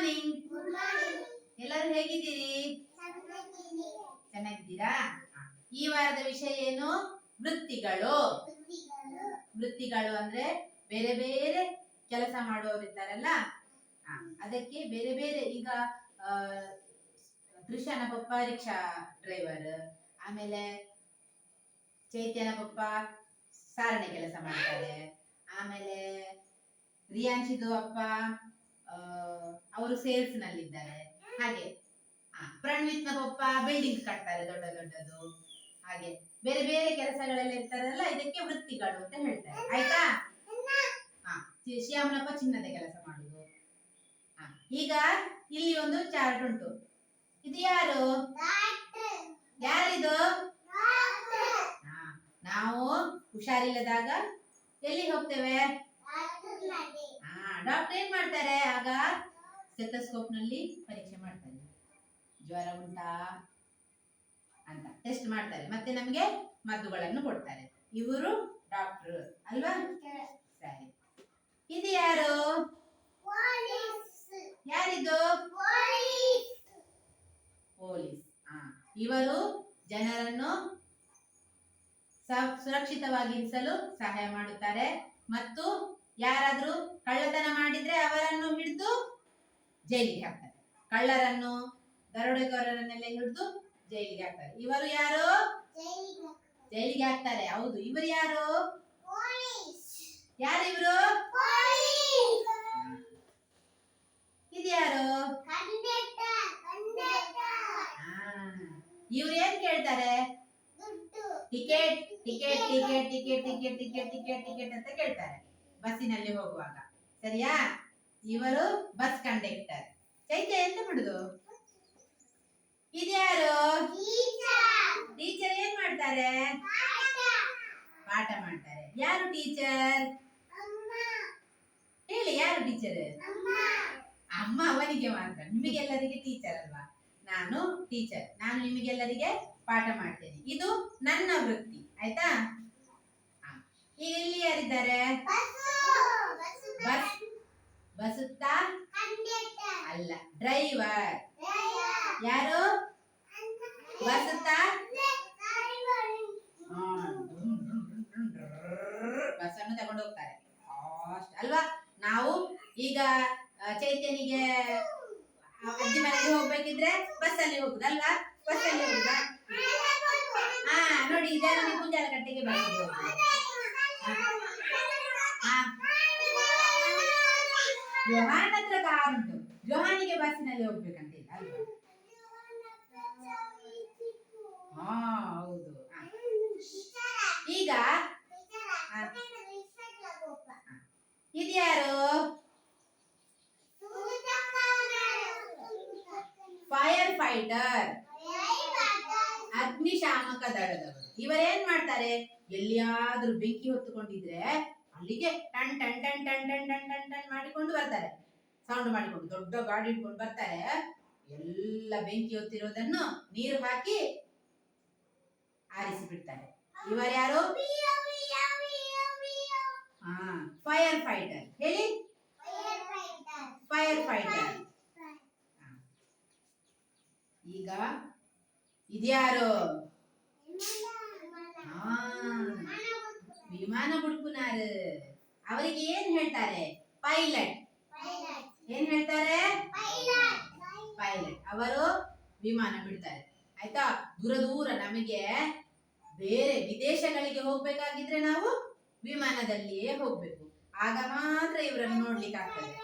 Morning. ಎಲ್ಲರೂ ಹೇಗಿದ್ದೀರಿ? ಚೆನ್ನಾಗಿದ್ದೀರಾ? ಈ ವಾರದ ವಿಷಯ ಏನು? ವೃತ್ತಿಗಳು. ವೃತ್ತಿಗಳು ಅಂದ್ರೆ ಬೇರೆ ಬೇರೆ ಕೆಲಸ ಮಾಡುವವರು ಇದ್ದಾರಲ್ಲ, ಅದಕ್ಕೆ ಬೇರೆ ಬೇರೆ. ಈಗ ತೃಷಾನ ಪಪ್ಪ ರಿಕ್ಷಾ ಡ್ರೈವರ್, ಆಮೇಲೆ ಚೈತ್ಯನ ಪಪ್ಪ ಸಾರಣೆ ಕೆಲಸ ಮಾಡ್ತಾರೆ, ಆಮೇಲೆ ರಿಯಾಂಶಿದು ಅಪ್ಪ ಅವರು ಸೇಲ್ಸ್ ನಲ್ಲಿದ್ದಾರೆ. ಹಾಗೆ ಪ್ರಣವಿತ್ನ ಪಪ್ಪ ಬಿಲ್ಡಿಂಗ್ ಕಟ್ತಾರೆ ದೊಡ್ಡ ದೊಡ್ಡದು. ಹಾಗೆ ಬೇರೆ ಬೇರೆ ಕೆಲಸಗಳೆಲ್ಲ ಇರ್ತಾರಲ್ಲ, ಇದಕ್ಕೆ ವೃತ್ತಿಗಳು ಅಂತ ಹೇಳ್ತಾರೆ. ಆಯ್ತಾ? ಶ್ಯಾಮನಪ್ಪ ಚಿನ್ನದ ಕೆಲಸ ಮಾಡುದು. ಈಗ ಇಲ್ಲಿ ಒಂದು ಚಾರ್ಟ್ ಉಂಟು. ಇದು ಯಾರು? ಯಾರಿದು? ನಾವು ಹುಷಾರಿಲ್ಲದಾಗ ಎಲ್ಲಿ ಹೋಗ್ತೇವೆ? ಡಾಕ್ಟರ್ ಏನ್ ಮಾಡ್ತಾರೆ? ಆಗ ಸ್ಟೆಥೋಸ್ಕೋಪ್ ನಲ್ಲಿ ಪರೀಕ್ಷೆ ಮಾಡ್ತಾರೆ. ಜ್ವರ ಉಂಟಾ ಅಂತ ಟೆಸ್ಟ್ ಮಾಡ್ತಾರೆ, ಮತ್ತೆ ನಮ್ಗೆ ಮದ್ದುಗಳನ್ನು ಕೊಡ್ತಾರೆ. ಇವರು ಡಾಕ್ಟರ್ ಅಲ್ವಾ? ಸರಿ. ಇದು ಯಾರು? ಯಾರಿದು? ಪೊಲೀಸ್. ಇವರು ಜನರನ್ನು ಸುರಕ್ಷಿತವಾಗಿರಿಸಲು ಸಹಾಯ ಮಾಡುತ್ತಾರೆ, ಮತ್ತು ಯಾರಾದ್ರೂ ಕಳ್ಳತನ ಮಾಡಿದ್ರೆ ಅವರನ್ನು ಹಿಡಿದು ಜೈಲಿಗೆ ಹಾಕ್ತಾರೆ. ಕಳ್ಳರನ್ನು, ದರೋಡೆಕೋರರನ್ನೆಲ್ಲ ಹಿಡಿದು ಜೈಲಿಗೆ ಹಾಕ್ತಾರೆ. ಇವರು ಯಾರು? ಜೈಲಿಗೆ ಹಾಕ್ತಾರೆ. ಹೌದು. ಇವರು ಯಾರು? ಯಾರು ಇವರು? ಇದು ಯಾರು? ಇವ್ರು ಏನ್ ಕೇಳ್ತಾರೆ? Ticket ticket ticket ticket ticket ticket ticket ticket ಅಂತ ಕೇಳ್ತಾರೆ ಬಸ್ಸಿನಲ್ಲಿ ಹೋಗುವಾಗ. ಸರಿಯಾ? ಇವರು ಬಸ್ ಕಂಡಕ್ಟರ್. ಚೈತ್ಯ ಎಂತ ಮಾಡುದು? ಇದ್ಯಾರು? ಟೀಚರ್ ಏನ್ ಮಾಡ್ತಾರೆ? ಪಾಠ ಮಾಡ್ತಾರೆ. ಯಾರು ಟೀಚರ್? ಹೇಳಿ, ಯಾರು ಟೀಚರ್? ಅಮ್ಮ. ಅವನಿಗೆ ಮಾತ್ರ, ನಿಮಗೆಲ್ಲರಿಗೆ ಟೀಚರ್ ಅಲ್ವಾ? ನಾನು ಟೀಚರ್. ನಾನು ನಿಮಗೆಲ್ಲರಿಗೆ ಪಾಠ ಮಾಡ್ತೇನೆ. ಇದು ನನ್ನ ವೃತ್ತಿ. ಆಯ್ತಾ? ಈಗ ಇಲ್ಲಿ ಯಾರಿದ್ದಾರೆ? ಬಸುತ್ತಾ ಅಲ್ಲ, ಡ್ರೈವರ್. ಯಾರು? ಬಸುತ್ತಾ ಬಸ್ ಅನ್ನು ತಗೊಂಡು ಹೋಗ್ತಾರೆ ಅಲ್ವಾ? ನಾವು ಈಗ ಚೈತನ್ಯಗೆ ಅಜ್ಜಿ ಮನೆಗೆ ಹೋಗ್ಬೇಕಿದ್ರೆ ಬಸ್ಸಲ್ಲಿ ಹೋಗುದಲ್ವಾ? ಬಸ್ಸಲ್ಲಿ ಹೋಗುದಾ? ನೋಡಿ, ಇದೆಲ್ಲ ಕುಂಜಾಲ ಕಟ್ಟೆಗೆ ಬಸ್ಸಿಗೆ ಹೋಗುದು. ಜೋಹಾನ್ ಹತ್ರ ಕಾರ್ ಉಂಟು, ಜೋಹಾನಿಗೆ ಬಸ್ಸಿನಲ್ಲಿ ಹೋಗ್ಬೇಕಂತಿಲ್ಲ ಅಲ್ವಾ? ಹೌದು. ಈಗ ಇದ್ಯಾರು? ಫೈರ್ ಫೈಟರ್, ಅಗ್ನಿಶಾಮಕ ದಳದವರು. ಇವರೇನ್ ಮಾಡ್ತಾರೆ? ಎಲ್ಲಿಯಾದ್ರೂ ಬೆಂಕಿ ಹೊತ್ತುಕೊಂಡಿದ್ರೆ ಅಲ್ಲಿಗೆ ton ton ton ton ton ton ton ton ಮಾಡಿಕೊಂಡು ಬರ್ತಾರೆ. ಸೌಂಡ್ ಮಾಡಿಕೊಂಡು ದೊಡ್ಡ ಗಾಡಿ ಇಟ್ಕೊಂಡು ಬರ್ತಾರೆ. ಎಲ್ಲ ಬೆಂಕಿ ಹೊತ್ತಿರೋದನ್ನು ನೀರು ಹಾಕಿ ಆರಿಸಿ ಬಿಡ್ತಾರೆ. ಇವರ್ಯಾರು? Fire fighter. ಹೇಳಿ, ಫೈರ್ ಫೈಟರ್. ಈಗ ಇದ್ಯಾರು? ವಿಮಾನ ಬುಡ್ಕುನಾರ್. ಅವರಿಗೆ ಏನ್ ಹೇಳ್ತಾರೆ? ಪೈಲಟ್. ಏನ್ ಹೇಳ್ತಾರೆ? ಪೈಲಟ್. ಅವರು ವಿಮಾನ ಬಿಡ್ತಾರೆ. ಆಯ್ತಾ? ದೂರ ದೂರ ನಮಗೆ ಬೇರೆ ವಿದೇಶಗಳಿಗೆ ಹೋಗ್ಬೇಕಾಗಿದ್ರೆ ನಾವು ವಿಮಾನದಲ್ಲಿಯೇ ಹೋಗ್ಬೇಕು. ಆಗ ಮಾತ್ರ ಇವರನ್ನು ನೋಡ್ಲಿಕ್ಕೆ ಆಗ್ತದೆ.